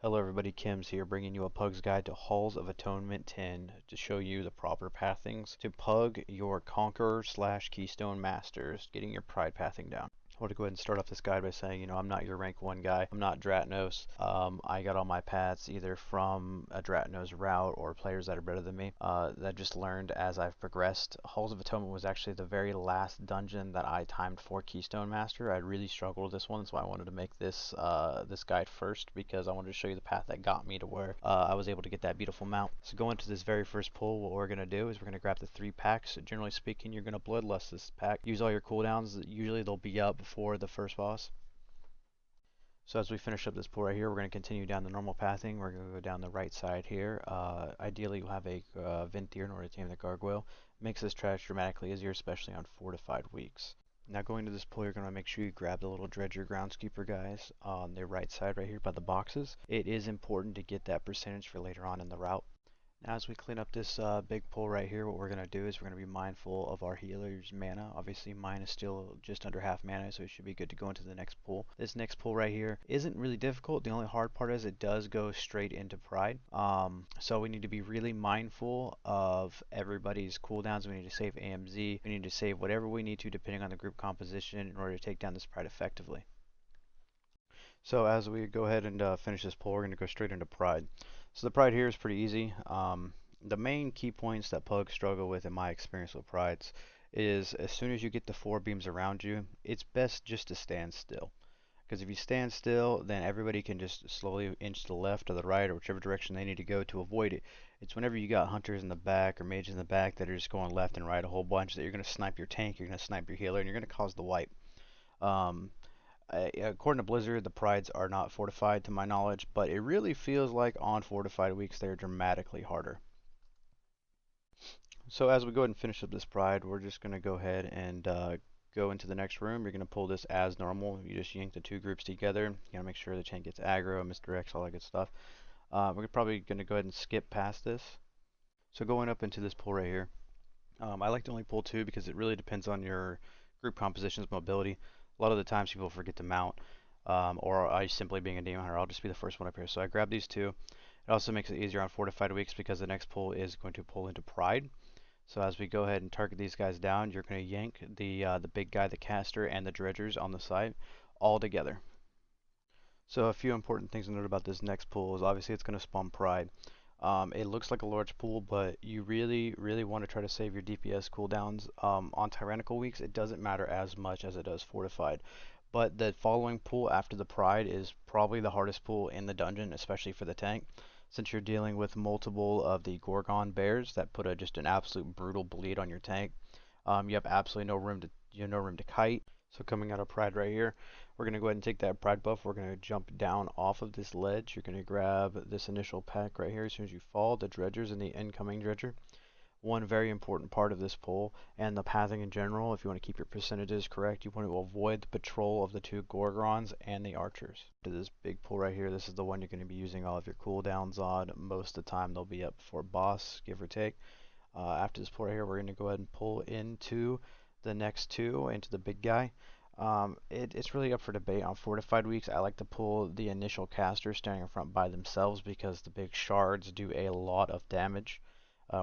Hello everybody, Kim's here bringing you a PuG's guide to Halls of Atonement 10 to show you the proper pathings to PuG your Conqueror / Keystone Masters, getting your pride pathing down. I want to go ahead and start off this guide by saying, I'm not your rank 1 guy. I'm not Dratnos. I got all my paths either from a Dratnos route or players that are better than me that I just learned as I've progressed. Halls of Atonement was actually the very last dungeon that I timed for Keystone Master. I really struggled with this one, so I wanted to make this this guide first because I wanted to show you the path that got me to where I was able to get that beautiful mount. So going to this very first pull, what we're going to do is we're going to grab the 3 packs. Generally speaking, you're going to Bloodlust this pack. Use all your cooldowns. Usually they'll be up before the first boss. So as we finish up this pull right here, we're going to continue down the normal pathing. We're going to go down the right side here. Ideally, you'll have a Venthyr in order to tame the Gargoyle. Makes this trash dramatically easier, especially on fortified weeks. Now going to this pull, you're going to make sure you grab the little Dredger Groundskeeper guys on the right side right here by the boxes. It is important to get that percentage for later on in the route. Now as we clean up this big pull right here, what we're going to do is we're going to be mindful of our healer's mana. Obviously mine is still just under half mana, so it should be good to go into the next pull. This next pull right here isn't really difficult. The only hard part is it does go straight into Pride. So we need to be really mindful of everybody's cooldowns. We need to save AMZ. We need to save whatever we need to depending on the group composition in order to take down this Pride effectively. So as we go ahead and finish this pull, we're going to go straight into Pride. So the Pride here is pretty easy. The main key points that pugs struggle with in my experience with Prides is as soon as you get the 4 beams around you, it's best just to stand still. Because if you stand still, then everybody can just slowly inch to the left or the right or whichever direction they need to go to avoid it. It's whenever you got hunters in the back or mages in the back that are just going left and right a whole bunch that you're going to snipe your tank, you're going to snipe your healer, and you're going to cause the wipe. Um, According to Blizzard, the Prides are not fortified to my knowledge, but it really feels like on fortified weeks they're dramatically harder. So as we go ahead and finish up this Pride, we're just going to go ahead and go into the next room. You're going to pull this as normal. You just yank the 2 groups together. You got to make sure the chain gets aggro, misdirects, all that good stuff. We're probably going to go ahead and skip past this. So going up into this pull right here, I like to only pull 2 because it really depends on your group composition's mobility. A lot of the times people forget to mount, or I simply being a demon hunter, I'll just be the first one up here. So I grab these 2. It also makes it easier on fortified weeks because the next pull is going to pull into Pride. So as we go ahead and target these guys down, you're going to yank the big guy, the caster, and the dredgers on the side all together. So a few important things to note about this next pool is obviously it's going to spawn Pride. It looks like a large pool, but you really want to try to save your DPS cooldowns. On Tyrannical weeks, it doesn't matter as much as it does Fortified. But the following pool after the Pride is probably the hardest pool in the dungeon, especially for the tank, since you're dealing with multiple of the Gorgon bears that put just an absolute brutal bleed on your tank. You have absolutely no room to kite. So coming out of Pride right here, we're going to go ahead and take that Pride buff. We're going to jump down off of this ledge. You're going to grab this initial pack right here as soon as you fall, the dredgers and the incoming dredger. One very important part of this pull and the pathing in general, if you want to keep your percentages correct, you want to avoid the patrol of the 2 Gorgons and the archers. To this big pull right here, this is the one you're going to be using all of your cooldowns on. Most of the time they'll be up before boss, give or take. After this pull right here, we're going to go ahead and pull into the next 2, into the big guy. It's really up for debate on fortified weeks. I like to pull the initial casters standing in front by themselves because the big shards do a lot of damage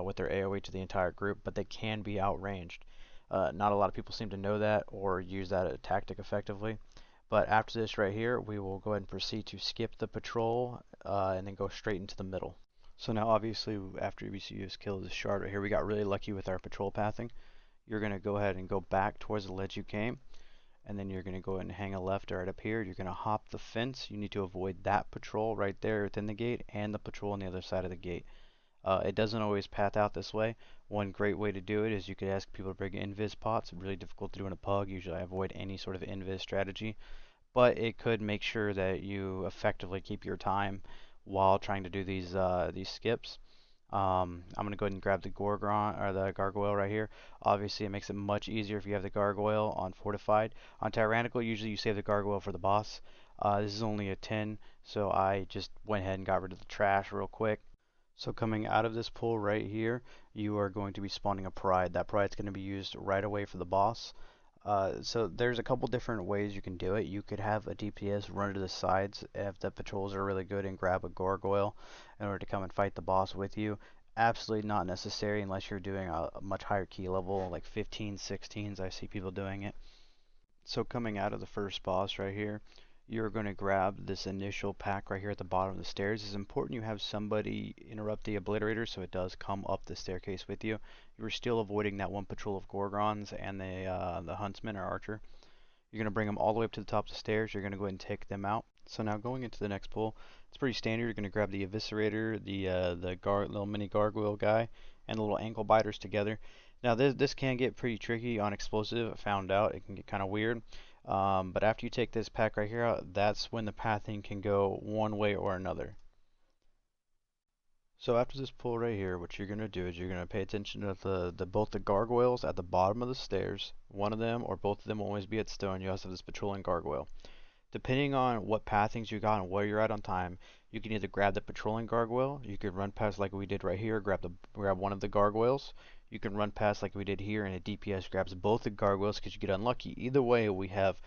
with their AoE to the entire group, but they can be outranged. Not a lot of people seem to know that or use that tactic effectively. But after this right here, we will go ahead and proceed to skip the patrol and then go straight into the middle. So now obviously after we see us kill this shard right here, we got really lucky with our patrol pathing. You're going to go ahead and go back towards the ledge you came, and then you're going to go ahead and hang a left right up here. You're going to hop the fence. You need to avoid that patrol right there within the gate and the patrol on the other side of the gate. It doesn't always path out this way. One great way to do it is you could ask people to bring invis pots. It's really difficult to do in a pug. Usually I avoid any sort of invis strategy, but it could make sure that you effectively keep your time while trying to do these skips. I'm going to go ahead and grab the Gorgon or the Gargoyle right here. Obviously, it makes it much easier if you have the Gargoyle on Fortified. On Tyrannical, usually you save the Gargoyle for the boss. This is only a 10, so I just went ahead and got rid of the trash real quick. So coming out of this pool right here, you are going to be spawning a Pride. That Pride's going to be used right away for the boss. So there's a couple different ways you can do it. You could have a DPS run to the sides if the patrols are really good and grab a gargoyle in order to come and fight the boss with you. Absolutely not necessary unless you're doing a much higher key level, like 15, 16s. I see people doing it. So coming out of the first boss right here, you're going to grab this initial pack right here at the bottom of the stairs. It's important you have somebody interrupt the obliterator so it does come up the staircase with you. You're still avoiding that one patrol of Gorgons and the huntsman or archer. You're going to bring them all the way up to the top of the stairs. You're going to go ahead and take them out. So now going into the next pull, it's pretty standard. You're going to grab the eviscerator, the little mini gargoyle guy, and the little ankle biters together. Now this can get pretty tricky on explosive. I found out it can get kind of weird. But after you take this pack right here out, that's when the pathing can go one way or another. So after this pull right here, what you're gonna do is you're gonna pay attention to the both the gargoyles at the bottom of the stairs. One of them or both of them will always be at stone. You also have this patrolling gargoyle. Depending on what pathings you got and where you're at on time, you can either grab the patrolling gargoyle, you can run past like we did right here, grab one of the gargoyles. You can run past like we did here, and a DPS grabs both the gargoyles because you get unlucky. Either way, we have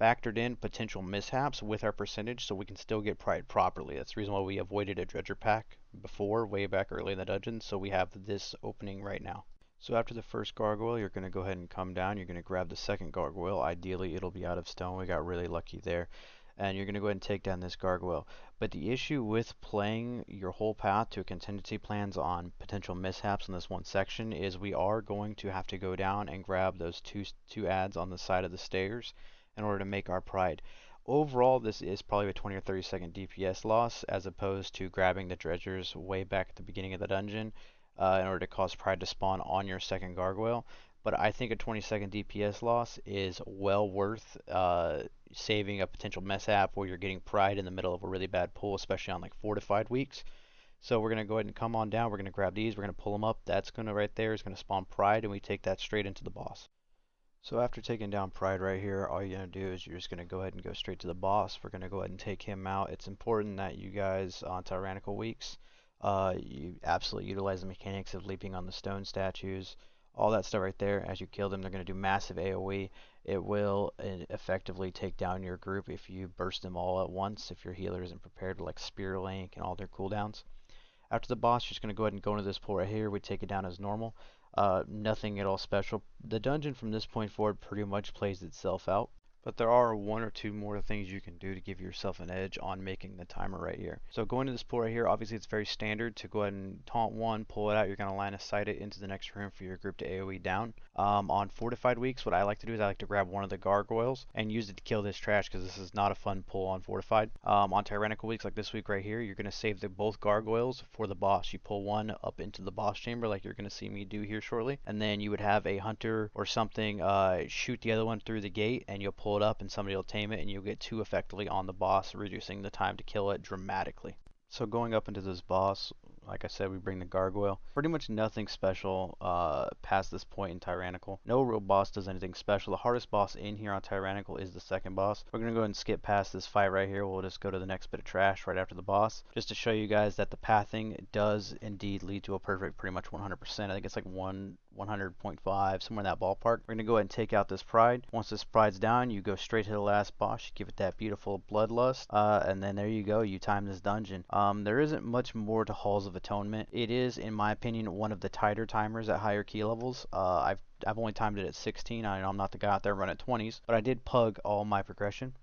factored in potential mishaps with our percentage so we can still get pride properly. That's the reason why we avoided a dredger pack before, way back early in the dungeon, so we have this opening right now. So after the first gargoyle, you're going to go ahead and come down. You're going to grab the second gargoyle. Ideally, it'll be out of stone. We got really lucky there. And you're going to go ahead and take down this gargoyle. But the issue with playing your whole path to contingency plans on potential mishaps in this one section is we are going to have to go down and grab those two adds on the side of the stairs in order to make our pride. Overall, this is probably a 20 or 30 second DPS loss as opposed to grabbing the dredgers way back at the beginning of the dungeon in order to cause pride to spawn on your second gargoyle. But I think a 20-second DPS loss is well worth saving a potential mishap where you're getting pride in the middle of a really bad pull, especially on like fortified weeks. So we're going to go ahead and come on down. We're going to grab these. We're going to pull them up. That's going to right there is going to spawn pride, and we take that straight into the boss. So after taking down Pride right here, all you're going to do is you're just going to go ahead and go straight to the boss. We're going to go ahead and take him out. It's important that you guys on Tyrannical Weeks, you absolutely utilize the mechanics of leaping on the stone statues, all that stuff right there. As you kill them, they're going to do massive AoE. It will effectively take down your group if you burst them all at once, if your healer isn't prepared to like Spear Link and all their cooldowns. After the boss, you're just going to go ahead and go into this pool right here. We take it down as normal. Nothing at all special. The dungeon from this point forward pretty much plays itself out. But there are one or two more things you can do to give yourself an edge on making the timer right here. So going to this pool right here, obviously it's very standard to go ahead and taunt one, pull it out. You're going to line of sight it into the next room for your group to AoE down. On fortified weeks, what I like to do is I like to grab one of the gargoyles and use it to kill this trash because this is not a fun pull on fortified. On tyrannical weeks like this week right here, you're going to save both gargoyles for the boss. You pull one up into the boss chamber like you're going to see me do here shortly, and then you would have a hunter or something shoot the other one through the gate, and you'll pull it up and somebody will tame it, and you'll get two effectively on the boss, reducing the time to kill it dramatically. So going up into this boss, like I said, we bring the gargoyle. Pretty much nothing special past this point in Tyrannical. No real boss does anything special. The hardest boss in here on Tyrannical is the second boss. We're going to go ahead and skip past this fight right here. We'll just go to the next bit of trash right after the boss. Just to show you guys that the pathing does indeed lead to a perfect pretty much 100%. I think it's like 100.5, somewhere in that ballpark. We're going to go ahead and take out this pride. Once this pride's down, you go straight to the last boss. You give it that beautiful bloodlust. And then there you go. You time this dungeon. There isn't much more to Halls of Atonement. It is, in my opinion, one of the tighter timers at higher key levels. I've only timed it at 16. I know I'm not the guy out there running 20s, but I did PuG all my progression.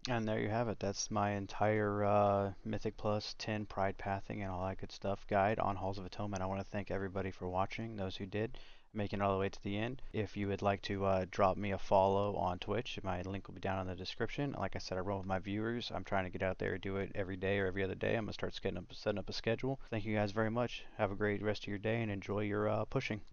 And there you have it. That's my entire Mythic Plus 10 Pride Pathing and all that good stuff guide on Halls of Atonement. I want to thank everybody for watching, those who did, making it all the way to the end. If you would like to drop me a follow on Twitch, my link will be down in the description. Like I said, I run with my viewers. I'm trying to get out there and do it every day or every other day. I'm going to start setting up a schedule. Thank you guys very much. Have a great rest of your day and enjoy your pushing.